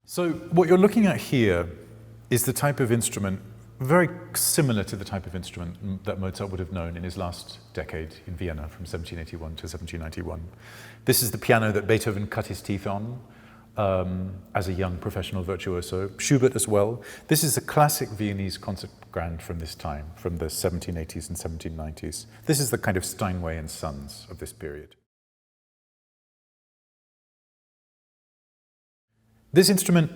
So what you're looking at here is the type of instrument very similar to the type of instrument that Mozart would have known in his last decade in Vienna from 1781 to 1791. This is the piano that Beethoven cut his teeth on as a young professional virtuoso, Schubert as well. This is a classic Viennese concert grand from this time, from the 1780s and 1790s. This is the kind of Steinway and Sons of this period. This instrument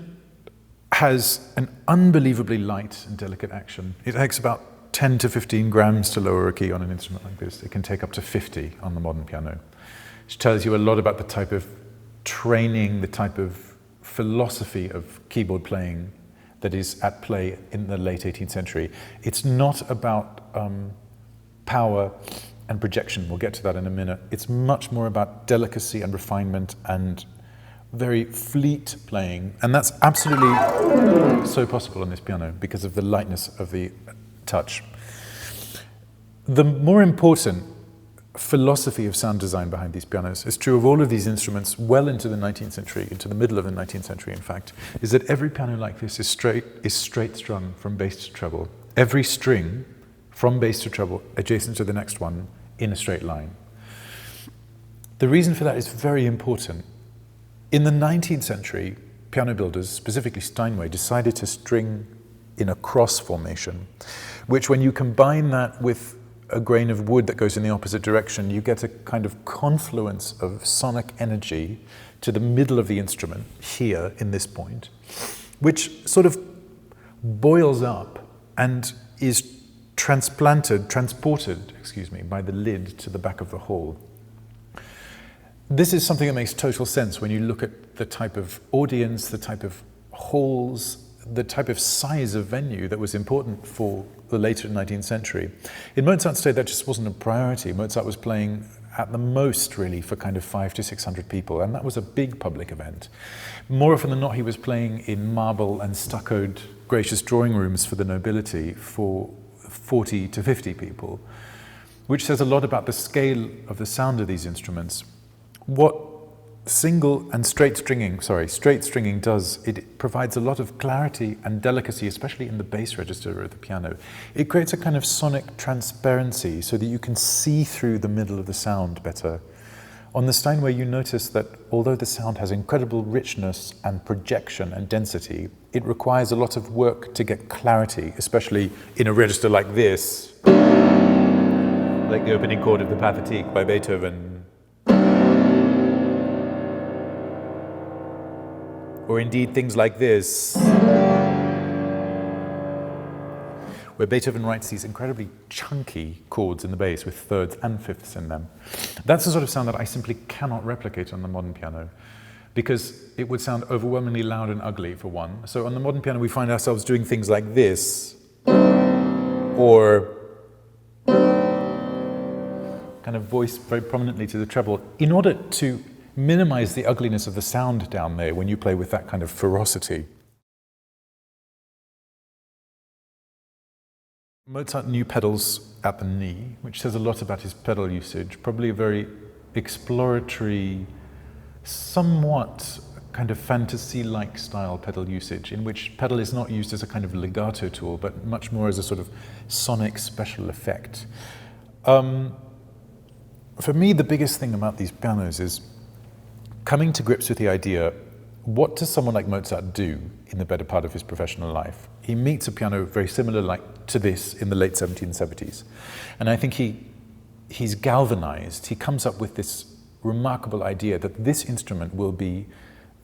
has an unbelievably light and delicate action. It takes about 10 to 15 grams to lower a key on an instrument like this. It can take up to 50 on the modern piano, which tells you a lot about the type of training, the type of philosophy of keyboard playing that is at play in the late 18th century. It's not about power and projection. We'll get to that in a minute. It's much more about delicacy and refinement and very fleet playing, and that's absolutely so possible on this piano because of the lightness of the touch. The more important philosophy of sound design behind these pianos is true of all of these instruments well into the 19th century, into the middle of the 19th century in fact, is that every piano like this is straight strung from bass to treble. Every string from bass to treble adjacent to the next one in a straight line. The reason for that is very important. In the 19th century, piano builders, specifically Steinway, decided to string in a cross formation, which when you combine that with a grain of wood that goes in the opposite direction, you get a kind of confluence of sonic energy to the middle of the instrument, here in this point, which sort of boils up and is transported, by the lid to the back of the hall. This is something that makes total sense when you look at the type of audience, the type of halls, the type of size of venue that was important for the later 19th century. In Mozart's day, that just wasn't a priority. Mozart was playing at the most, really, for kind of 500 to 600 people, and that was a big public event. More often than not, he was playing in marble and stuccoed gracious drawing rooms for the nobility for 40 to 50 people, which says a lot about the scale of the sound of these instruments. What single and straight stringing does, it provides a lot of clarity and delicacy, especially in the bass register of the piano. It creates a kind of sonic transparency so that you can see through the middle of the sound better. On the Steinway, you notice that although the sound has incredible richness and projection and density, it requires a lot of work to get clarity, especially in a register like this, like the opening chord of the Pathétique by Beethoven, or indeed things like this, where Beethoven writes these incredibly chunky chords in the bass with thirds and fifths in them. That's the sort of sound that I simply cannot replicate on the modern piano because it would sound overwhelmingly loud and ugly, for one. So on the modern piano, we find ourselves doing things like this, or kind of voice very prominently to the treble, in order to minimize the ugliness of the sound down there when you play with that kind of ferocity. Mozart knew pedals at the knee, which says a lot about his pedal usage, probably a very exploratory, somewhat kind of fantasy-like style pedal usage, in which pedal is not used as a kind of legato tool, but much more as a sort of sonic special effect. For me, the biggest thing about these pianos is coming to grips with the idea, what does someone like Mozart do in the better part of his professional life? He meets a piano very similar to this in the late 1770s. And I think he's galvanized. He comes up with this remarkable idea that this instrument will be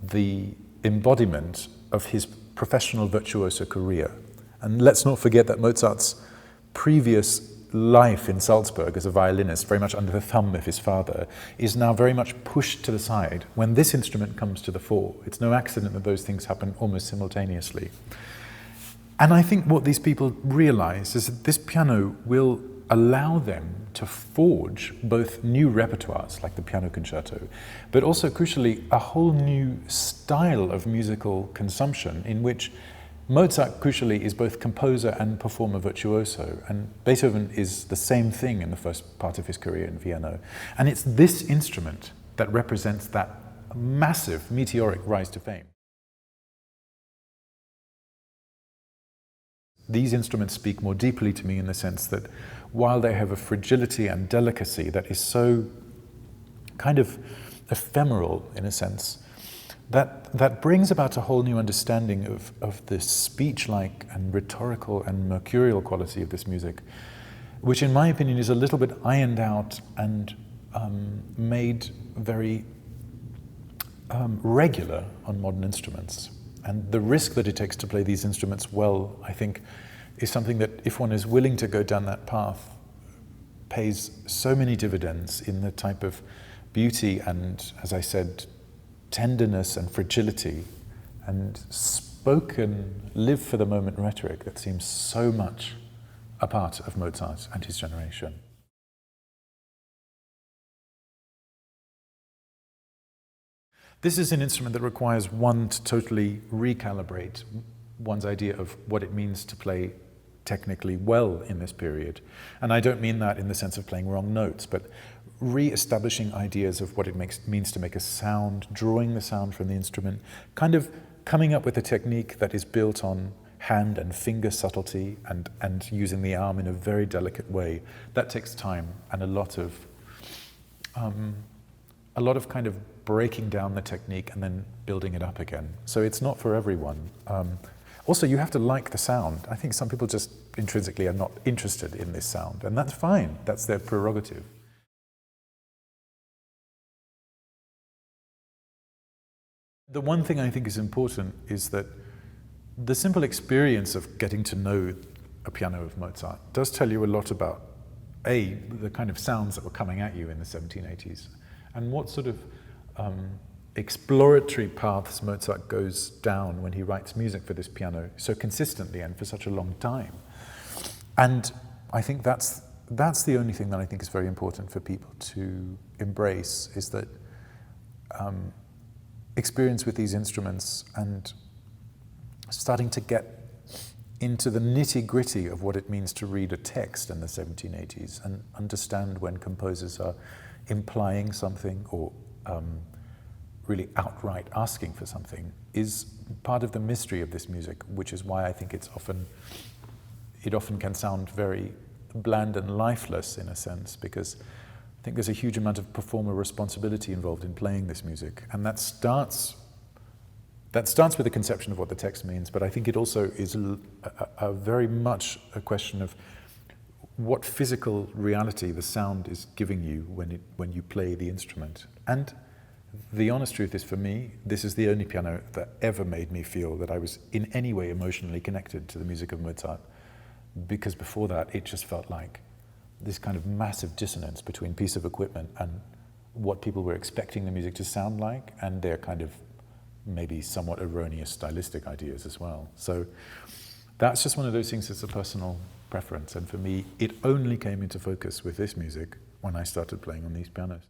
the embodiment of his professional virtuoso career. And let's not forget that Mozart's previous life in Salzburg as a violinist, very much under the thumb of his father, is now very much pushed to the side when this instrument comes to the fore. It's no accident that those things happen almost simultaneously. And I think what these people realize is that this piano will allow them to forge both new repertoires, like the piano concerto, but also, crucially, a whole new style of musical consumption in which Mozart, crucially, is both composer and performer virtuoso, and Beethoven is the same thing in the first part of his career in Vienna. And it's this instrument that represents that massive, meteoric rise to fame. these instruments speak more deeply to me in the sense that while they have a fragility and delicacy that is so kind of ephemeral in a sense, that brings about a whole new understanding of the speech-like and rhetorical and mercurial quality of this music, which in my opinion is a little bit ironed out and made very regular on modern instruments. And the risk that it takes to play these instruments well, I think, is something that if one is willing to go down that path, pays so many dividends in the type of beauty and, as I said, tenderness and fragility and spoken, live for the moment rhetoric that seems so much a part of Mozart and his generation. This is an instrument that requires one to totally recalibrate one's idea of what it means to play technically well in this period. And I don't mean that in the sense of playing wrong notes, but re-establishing ideas of what it means to make a sound, drawing the sound from the instrument, kind of coming up with a technique that is built on hand and finger subtlety and using the arm in a very delicate way. That takes time and a lot of kind of breaking down the technique and then building it up again. So it's not for everyone. Also, you have to like the sound. I think some people just intrinsically are not interested in this sound, and that's fine. That's their prerogative. The one thing I think is important is that the simple experience of getting to know a piano of Mozart does tell you a lot about, A, the kind of sounds that were coming at you in the 1780s, and what sort of exploratory paths Mozart goes down when he writes music for this piano so consistently and for such a long time. And I think that's the only thing that I think is very important for people to embrace, is that experience with these instruments and starting to get into the nitty-gritty of what it means to read a text in the 1780s and understand when composers are implying something or really outright asking for something is part of the mystery of this music, which is why I think it often can sound very bland and lifeless in a sense, because I think there's a huge amount of performer responsibility involved in playing this music, and that starts with a conception of what the text means, but I think it also is a very much a question of what physical reality the sound is giving you when you play the instrument. And the honest truth is, for me, this is the only piano that ever made me feel that I was in any way emotionally connected to the music of Mozart, because before that it just felt like this kind of massive dissonance between piece of equipment and what people were expecting the music to sound like, and their kind of maybe somewhat erroneous stylistic ideas as well. So that's just one of those things that's a personal preference, and for me it only came into focus with this music when I started playing on these pianos.